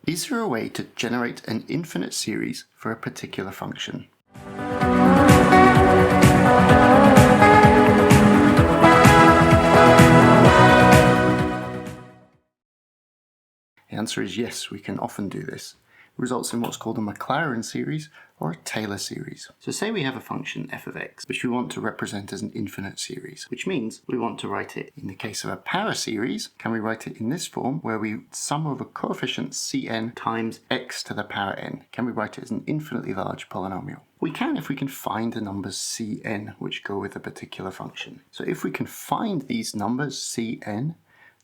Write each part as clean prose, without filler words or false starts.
Is there a way to generate an infinite series for a particular function? The answer is yes, we can often do this. It results in what's called a Maclaurin series or a Taylor series. So say we have a function f of x which we want to represent as an infinite series, which means we want to write it, in the case of a power series, can we write it in this form where we sum over coefficient Cn times x to the power n? Can we write it as an infinitely large polynomial? We can if we can find the numbers Cn which go with a particular function. So if we can find these numbers Cn,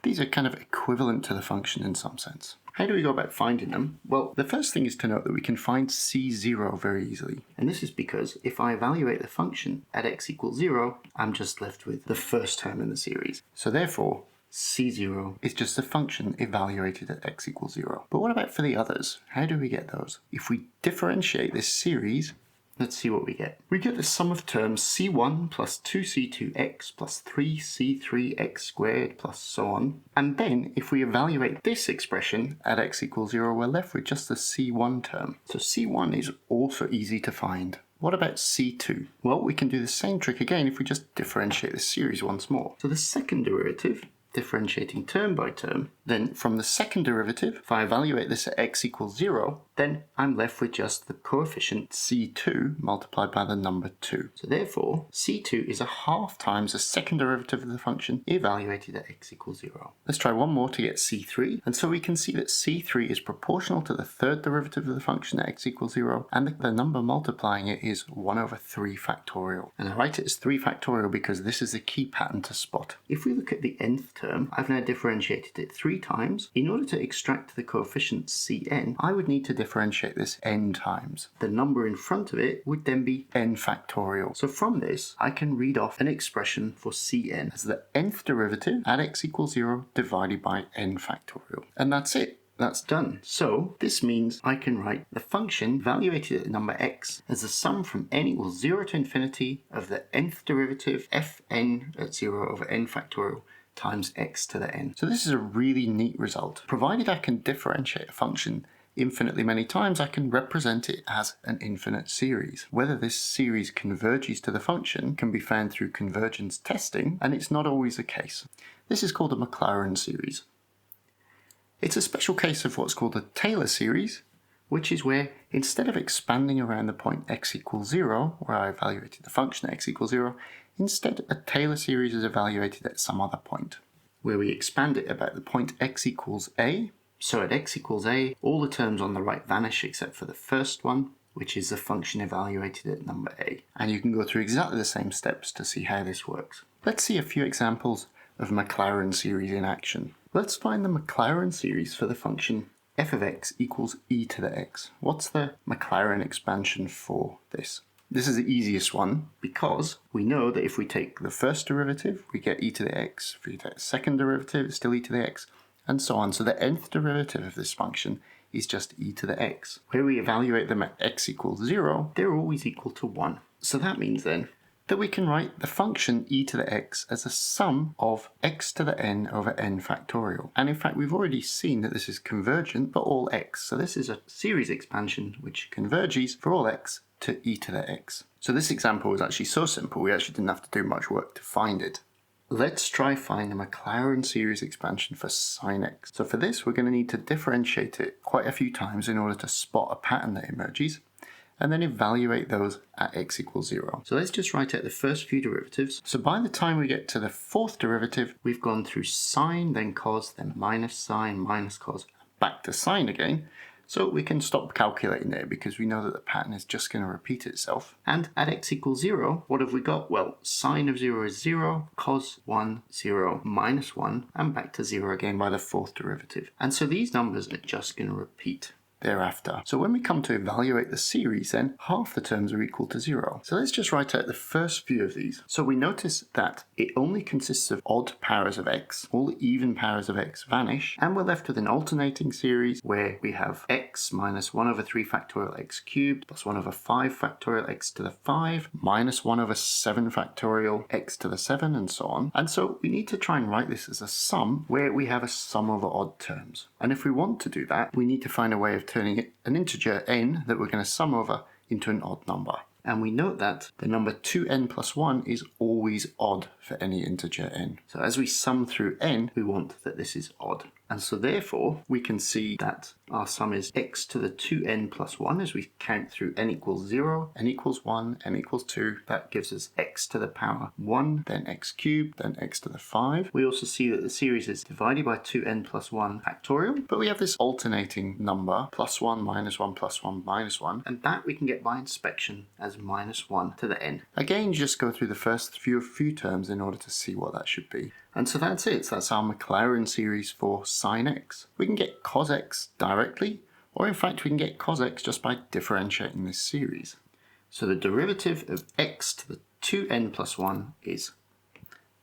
these are kind of equivalent to the function in some sense. How do we go about finding them? Well, the first thing is to note that we can find C0 very easily. And this is because if I evaluate the function at x equals 0, I'm just left with the first term in the series. So therefore, C0 is just a function evaluated at x equals 0. But what about for the others? How do we get those? If we differentiate this series, let's see what we get. We get the sum of terms c1 plus 2c2x plus 3c3x squared plus so on. And then if we evaluate this expression at x equals 0, we're left with just the c1 term. So c1 is also easy to find. What about c2? Well, we can do the same trick again if we just differentiate the series once more. So the second derivative, differentiating term by term, then from the second derivative, if I evaluate this at x equals 0, then I'm left with just the coefficient c2 multiplied by the number 2. So therefore, c2 is a half times the second derivative of the function evaluated at x equals 0. Let's try one more to get c3, and so we can see that c3 is proportional to the third derivative of the function at x equals 0, and the number multiplying it is 1 over 3 factorial. And I write it as 3 factorial because this is the key pattern to spot. If we look at the nth term, I've now differentiated it 3 times. In order to extract the coefficient Cn, I would need to differentiate this n times. The number in front of it would then be n factorial. So from this, I can read off an expression for Cn as the nth derivative at x equals 0 divided by n factorial. And that's it. That's done. So this means I can write the function evaluated at the number x as the sum from n equals 0 to infinity of the nth derivative fn at 0 over n factorial times x to the n. So this is a really neat result. Provided I can differentiate a function infinitely many times, I can represent it as an infinite series. Whether this series converges to the function can be found through convergence testing, and it's not always the case. This is called a Maclaurin series. It's a special case of what's called a Taylor series, which is where instead of expanding around the point x equals 0, where I evaluated the function at x equals 0, instead a Taylor series is evaluated at some other point, where we expand it about the point x equals a. So at x equals a, all the terms on the right vanish except for the first one, which is the function evaluated at number a. And you can go through exactly the same steps to see how this works. Let's see a few examples of Maclaurin series in action. Let's find the Maclaurin series for the function f of x equals e to the x. What's the Maclaurin expansion for this? This is the easiest one because we know that if we take the first derivative, we get e to the x. If we take the second derivative, it's still e to the x, and so on. So the nth derivative of this function is just e to the x. Where we evaluate them at x equals 0, they're always equal to 1. So that means then that we can write the function e to the x as a sum of x to the n over n factorial. And in fact, we've already seen that this is convergent for all x. So this is a series expansion which converges for all x to e to the x. So this example was actually so simple, we actually didn't have to do much work to find it. Let's try find a Maclaurin series expansion for sine x. So for this, we're going to need to differentiate it quite a few times in order to spot a pattern that emerges, and then evaluate those at x equals 0. So let's just write out the first few derivatives. So by the time we get to the fourth derivative, we've gone through sine, then cos, then minus sine, minus cos, back to sine again. So we can stop calculating there because we know that the pattern is just going to repeat itself. And at x equals 0, what have we got? Well, sine of 0 is 0, cos 1, 0, minus 1, and back to 0 again by the fourth derivative. And so these numbers are just going to repeat. thereafter. So when we come to evaluate the series, then half the terms are equal to 0. So let's just write out the first few of these. So we notice that it only consists of odd powers of x. All the even powers of x vanish, and we're left with an alternating series where we have x minus 1 over 3 factorial x cubed plus 1 over 5 factorial x to the 5 minus 1 over 7 factorial x to the 7 and so on. And so we need to try and write this as a sum where we have a sum over odd terms. And if we want to do that, we need to find a way of turning it, an integer n that we're going to sum over, into an odd number. And we note that the number 2n plus 1 is always odd for any integer n. So as we sum through n, we want that this is odd. And so therefore, we can see that our sum is x to the 2n plus 1 as we count through n equals 0, n equals 1, n equals 2. That gives us x to the power 1, then x cubed, then x to the 5. We also see that the series is divided by 2n plus 1 factorial, but we have this alternating number, plus 1, minus 1, plus 1, minus 1, and that we can get by inspection as minus 1 to the n. Again, just go through the first few terms in order to see what that should be. And so that's it. That's our Maclaurin series for sine x. We can get cos x directly, or in fact we can get cos x just by differentiating this series. So the derivative of x to the 2n plus 1 is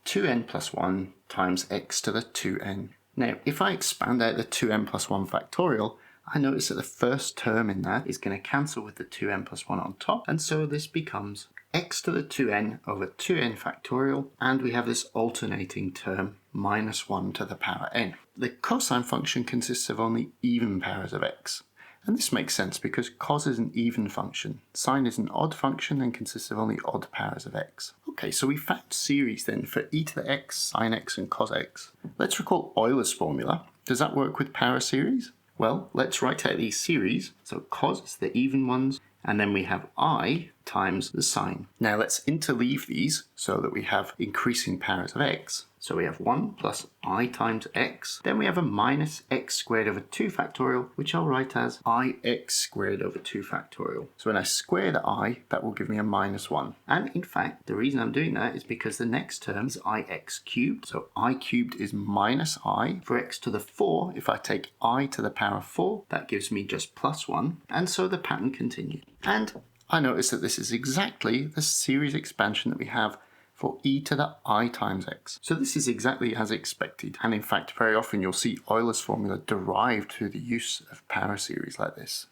2n plus 1 times x to the 2n. Now, if I expand out the 2n plus 1 factorial, I notice that the first term in that is going to cancel with the 2n plus 1 on top, and so this becomes x to the 2n over 2n factorial, and we have this alternating term, minus 1 to the power n. The cosine function consists of only even powers of x, and this makes sense because cos is an even function, sine is an odd function and consists of only odd powers of x. Okay, so we found series then for e to the x, sine x, and cos x. Let's recall Euler's formula. Does that work with power series? Well, let's write out these series. So cos is the even ones, and then we have I times the sine. Now let's interleave these so that we have increasing powers of x. So we have 1 plus I times x. Then we have a minus x squared over 2 factorial, which I'll write as ix squared over 2 factorial. So when I square the I, that will give me a minus 1. And in fact, the reason I'm doing that is because the next term is ix cubed. So I cubed is minus I. For x to the 4, if I take I to the power 4, that gives me just plus 1. And so the pattern continues. And I notice that this is exactly the series expansion that we have for e to the I times x. So this is exactly as expected, and in fact very often you'll see Euler's formula derived through the use of power series like this.